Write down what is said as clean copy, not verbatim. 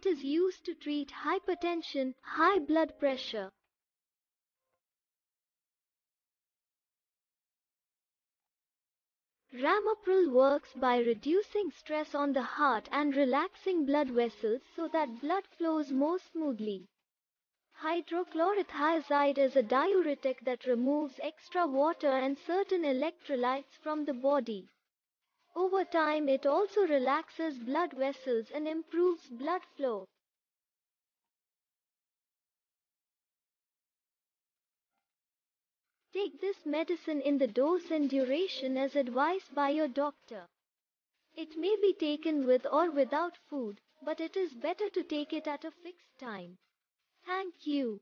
It is used to treat hypertension, high blood pressure. Ramipril works by reducing stress on the heart and relaxing blood vessels so that blood flows more smoothly. Hydrochlorothiazide is a diuretic that removes extra water and certain electrolytes from the body. Over time, it also relaxes blood vessels and improves blood flow. Take this medicine in the dose and duration as advised by your doctor. It may be taken with or without food, but it is better to take it at a fixed time. Thank you.